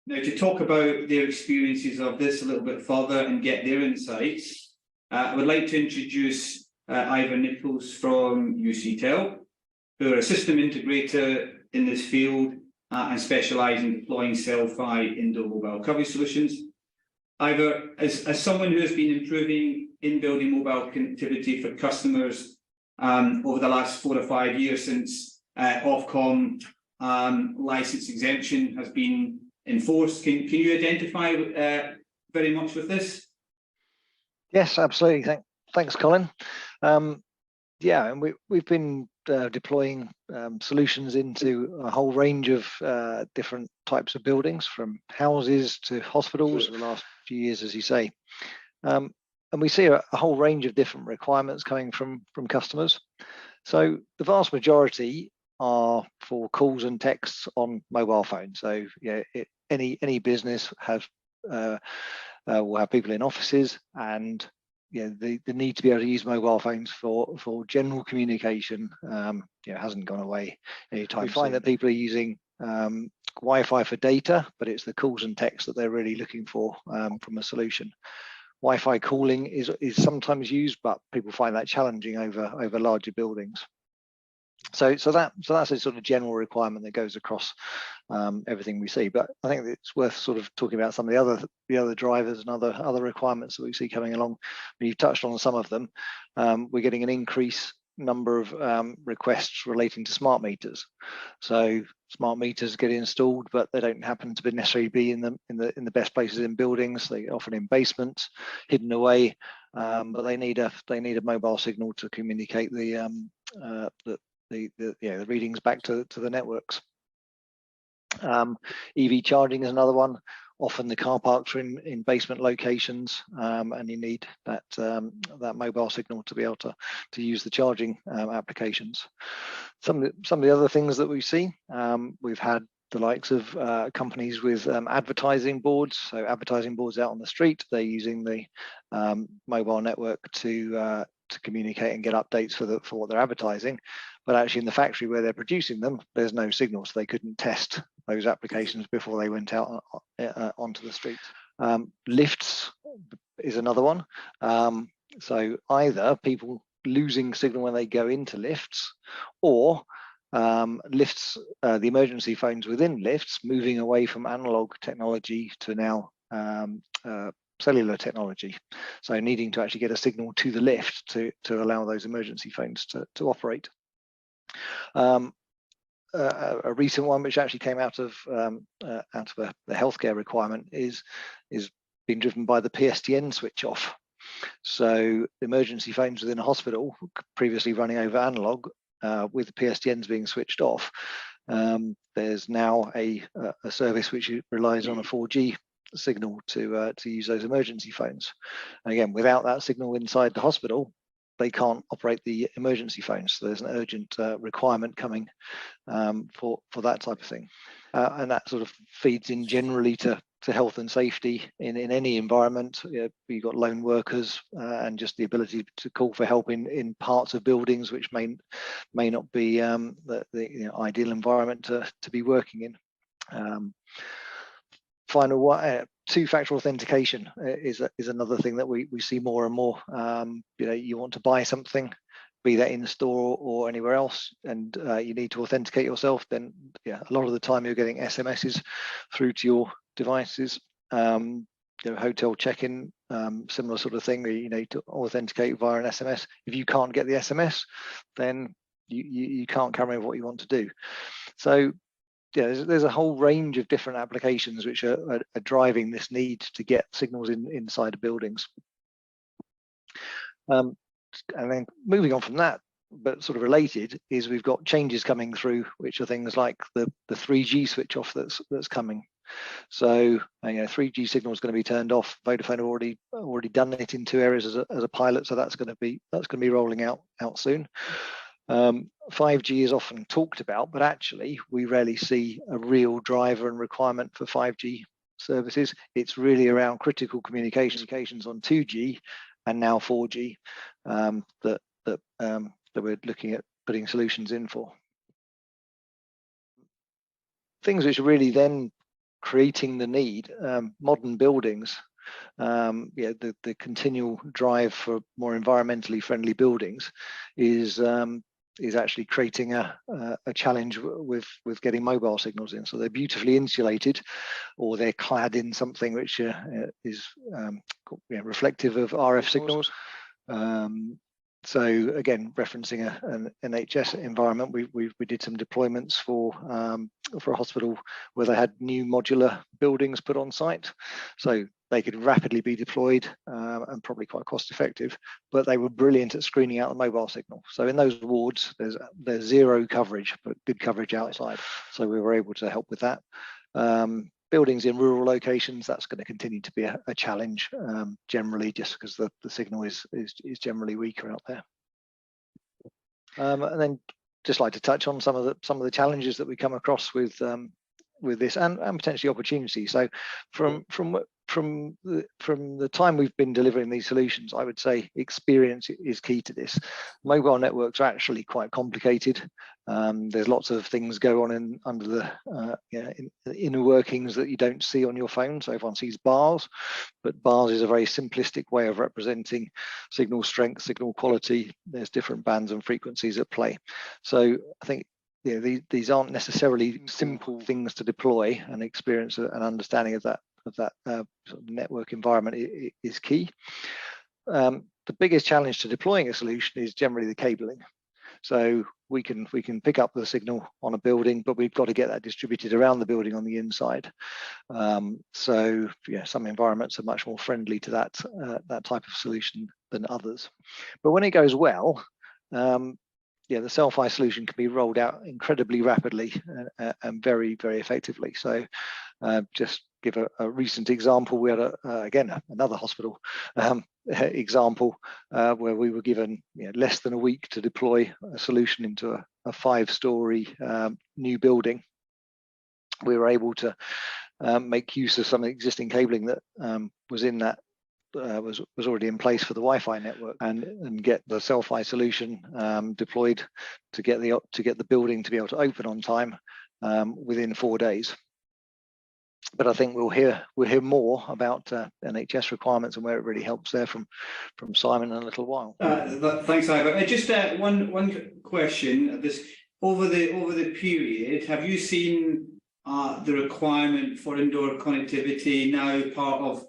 Now, to talk about their experiences of this a little bit further and get their insights, I would like to introduce Ivor Nicholls from UCtel, who are a system integrator in this field and specialise in deploying Cell-Fi indoor mobile coverage solutions. Ivor, as someone who has been improving in-building mobile connectivity for customers over the last 4 or 5 years since Ofcom licence exemption has been enforced, can you identify very much with this? Yes, absolutely. Thanks, Colin. Yeah, and we've been deploying solutions into a whole range of different types of buildings, from houses to hospitals, for the last few years, as you say. And we see a whole range of different requirements coming from customers. So the vast majority are for calls and texts on mobile phones. So yeah, any business has will have people in offices, and the need to be able to use mobile phones for general communication hasn't gone away anytime soon. We find that people are using Wi-Fi for data, but it's the calls and texts that they're really looking for from a solution. Wi-Fi calling is sometimes used, but people find that challenging over larger buildings. So that's a sort of general requirement that goes across everything we see. But I think it's worth sort of talking about some of the other drivers and other requirements that we see coming along. You've touched on some of them. We're getting an increased number of requests relating to smart meters. So smart meters get installed, but they don't happen to necessarily be in the best places in buildings. They often in basements, hidden away, but they need a mobile signal to communicate the readings back to the networks. EV charging is another one. Often the car parks are in basement locations, and you need that mobile signal to be able to use the charging applications. Some of the other things that we see, we've had the likes of companies with advertising boards. So advertising boards out on the street, they're using the mobile network to communicate and get updates for what they're advertising. But actually in the factory where they're producing them, there's no signal, so they couldn't test those applications before they went out onto the street. Lifts is another one. So either people losing signal when they go into lifts, or lifts, the emergency phones within lifts moving away from analog technology to now cellular technology, so needing to actually get a signal to the lift to allow those emergency phones to operate. A recent one which actually came out of the healthcare requirement is being driven by the PSTN switch off. So emergency phones within a hospital, previously running over analog, with the PSTNs being switched off, there's now a service which relies on a 4G signal to use those emergency phones. And again, without that signal inside the hospital, they can't operate the emergency phones. So there's an urgent requirement coming for that type of thing, and that sort of feeds in generally to health and safety in any environment. You've got lone workers and just the ability to call for help in parts of buildings which may not be the ideal environment to be working in. Final one, two-factor authentication is another thing that we see more and more. You want to buy something, be that in store or anywhere else, and you need to authenticate yourself, then a lot of the time you're getting SMSs through to your devices. Hotel check-in, similar sort of thing, where you need to authenticate via an SMS. If you can't get the SMS, then you can't carry on what you want to do. So there's a whole range of different applications which are driving this need to get signals inside of buildings. And then moving on from that, but sort of related, is we've got changes coming through, which are things like the 3G switch off that's coming. So 3G signal is going to be turned off. Vodafone have already done it in 2 areas as a pilot, so that's going to be rolling out soon. 5G is often talked about, but actually we rarely see a real driver and requirement for 5G services. It's really around critical communications on 2G and now 4G that we're looking at putting solutions in for. Things which really then creating the need. Modern buildings, yeah, the continual drive for more environmentally friendly buildings is actually creating a challenge with getting mobile signals in. So they're beautifully insulated, or they're clad in something which is reflective of RF signals. So again, referencing an NHS environment, we did some deployments for a hospital where they had new modular buildings put on site, so they could rapidly be deployed and probably quite cost effective, but they were brilliant at screening out the mobile signal. So in those wards, there's zero coverage, but good coverage outside. So we were able to help with that. Buildings in rural locations, that's going to continue to be a challenge generally, just because the signal is generally weaker out there. And then just like to touch on some of the challenges that we come across with this, and potentially opportunities. So from the time we've been delivering these solutions, I would say experience is key to this. Mobile networks are actually quite complicated. There's lots of things go on under the inner workings that you don't see on your phone. So everyone sees bars, but bars is a very simplistic way of representing signal strength, signal quality. There's different bands and frequencies at play. So I think these aren't necessarily simple things to deploy, and experience and understanding of that sort of network environment is key. The biggest challenge to deploying a solution is generally the cabling. So we can pick up the signal on a building, but we've got to get that distributed around the building on the inside. So yeah, some environments are much more friendly to that type of solution than others. But when it goes well, yeah, the self-I solution can be rolled out incredibly rapidly and very, very effectively. So just give a recent example. We had again another hospital example where we were given less than a week to deploy a solution into a 5-story new building. We were able to make use of some existing cabling that was in that was already in place for the Wi-Fi network, and get the self-I solution deployed to get the building to be able to open on time within 4 days. But I think we'll hear more about NHS requirements and where it really helps there from Simon in a little while. Thanks, Ivor. Just one question. Over the period, have you seen the requirement for indoor connectivity now part of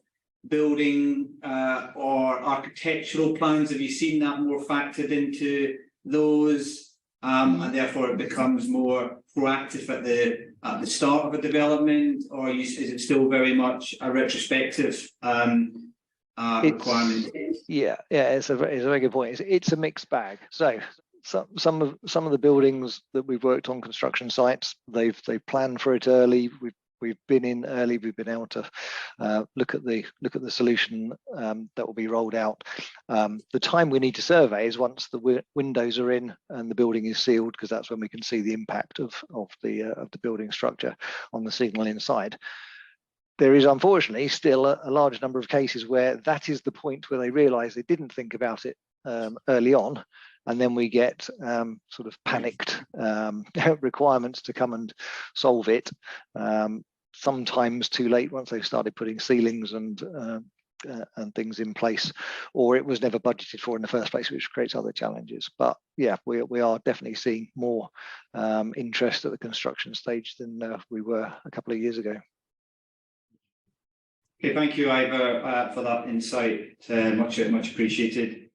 building or architectural plans? Have you seen that more factored into those, and therefore it becomes more proactive at the start of a development, or is it still very much a retrospective requirement? Yeah, it's a very good point. It's a mixed bag. So some of the buildings that we've worked on, construction sites, they've planned for it early. We've been in early. We've been able to look at the solution that will be rolled out. The time we need to survey is once the windows are in and the building is sealed, because that's when we can see the impact of the building structure on the signal inside. There is unfortunately still a large number of cases where that is the point where they realise they didn't think about it early on, and then we get sort of panicked requirements to come and solve it. Sometimes too late once they've started putting ceilings and things in place, or it was never budgeted for in the first place, which creates other challenges. But yeah, we are definitely seeing more interest at the construction stage than we were a couple of years ago. Okay, thank you, Ivor, for that insight. Much appreciated.